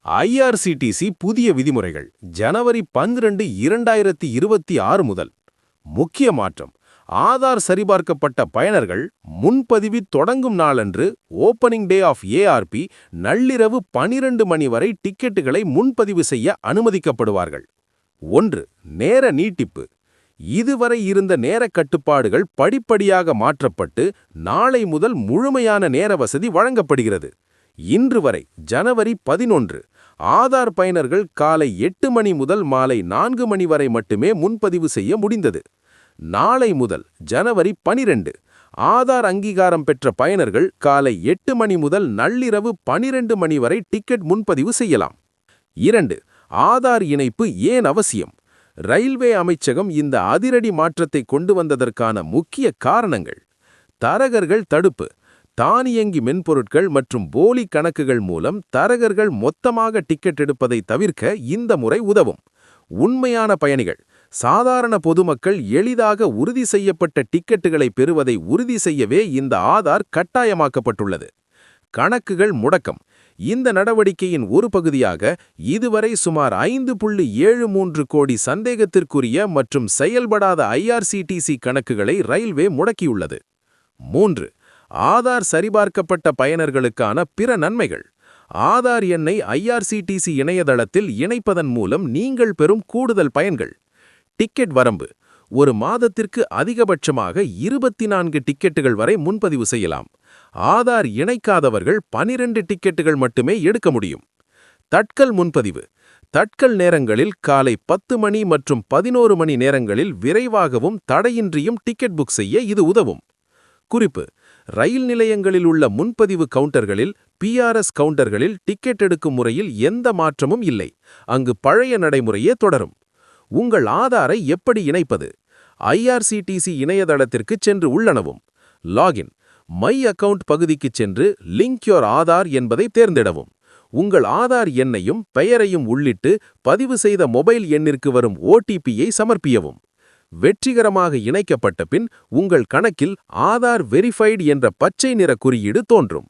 IRCTC புதிய விதிமுறைகள் ஜனவரி 12, 2026 முதல். முக்கிய மாற்றம்: ஆதார் சரிபார்க்கப்பட்ட பயனர்கள் முன்பதிவு தொடங்கும் நாளன்று ஓப்பனிங் டே ஆஃப் ஏஆர்பி நள்ளிரவு 12 மணி வரை டிக்கெட்டுகளை முன்பதிவு செய்ய அனுமதிக்கப்படுவார்கள். 1. நேர நீட்டிப்பு: இதுவரை இருந்த நேரக் கட்டுப்பாடுகள் படிப்படியாக மாற்றப்பட்டு நாளை முதல் முழுமையான நேர வசதி வழங்கப்படுகிறது. இன்று வரை ஜனவரி 11 ஆதார் பயனர்கள் காலை 8 மணி முதல் மாலை 4 மணி வரை மட்டுமே முன்பதிவு செய்ய முடிந்தது. நாளை முதல் ஜனவரி 12 ஆதார் அங்கீகாரம் பெற்ற பயனர்கள் காலை 8 மணி முதல் நள்ளிரவு 12 மணி வரை டிக்கெட் முன்பதிவு செய்யலாம். 2. ஆதார் இணைப்பு ஏன் அவசியம்? ரயில்வே அமைச்சகம் இந்த அதிரடி மாற்றத்தை கொண்டு வந்ததற்கான முக்கிய காரணங்கள்: தரகர்கள் தடுப்பு: தானியங்கி மென்பொருட்கள் மற்றும் போலி கணக்குகள் மூலம் தரகர்கள் மொத்தமாக டிக்கெட் எடுப்பதை தவிர்க்க இந்த முறை உதவும். உண்மையான பயணிகள்: சாதாரண பொதுமக்கள் எளிதாக உறுதி செய்யப்பட்ட டிக்கெட்டுகளை பெறுவதை உறுதி செய்யவே இந்த ஆதார் கட்டாயமாக்கப்பட்டுள்ளது. கணக்குகள் முடக்கம்: இந்த நடவடிக்கையின் ஒரு பகுதியாக இதுவரை சுமார் 5.73 கோடி சந்தேகத்திற்குரிய மற்றும் செயல்படாத ஐஆர்சிடிசி கணக்குகளை ரயில்வே முடக்கியுள்ளது. 3. ஆதார் சரிபார்க்கப்பட்ட பயனர்களுக்கான பிற நன்மைகள்: ஆதார் எண்ணை ஐஆர்சிடிசி இணையதளத்தில் இணைப்பதன் மூலம் நீங்கள் பெறும் கூடுதல் பயன்கள். டிக்கெட் வரம்பு: ஒரு மாதத்திற்கு அதிகபட்சமாக 24 டிக்கெட்டுகள் வரை முன்பதிவு செய்யலாம். ஆதார் இணைக்காதவர்கள் 12 டிக்கெட்டுகள் மட்டுமே எடுக்க முடியும். தட்கல் முன்பதிவு: தட்கல் நேரங்களில் காலை 10 மணி மற்றும் 11 மணி நேரங்களில் விரைவாகவும் தடையின்றியும் டிக்கெட் புக் செய்ய இது உதவும். குறிப்பு: ரயில் நிலையங்களில் உள்ள முன்பதிவு கவுண்டர்களில் பிஆர்எஸ் கவுண்டர்களில் டிக்கெட் எடுக்கும் முறையில் எந்த மாற்றமும் இல்லை. அங்கு பழைய நடைமுறையே தொடரும். உங்கள் ஆதாரை எப்படி இணைப்பது? ஐஆர்சிடிசி இணையதளத்திற்குச் சென்று உள்ளனவும். லாகின்: மை அக்கவுண்ட் பகுதிக்குச் சென்று லிங்க் யோர் ஆதார் என்பதை தேர்ந்தெடவும். உங்கள் ஆதார் எண்ணையும் பெயரையும் உள்ளிட்டு பதிவு செய்த மொபைல் எண்ணிற்கு வரும் ஓடிபியை சமர்ப்பியவும். வெற்றிகரமாக இணைக்கப்பட்ட பின் உங்கள் கணக்கில் ஆதார் வெரிஃபைடு என்ற பச்சை நிற குறியீடு தோன்றும்.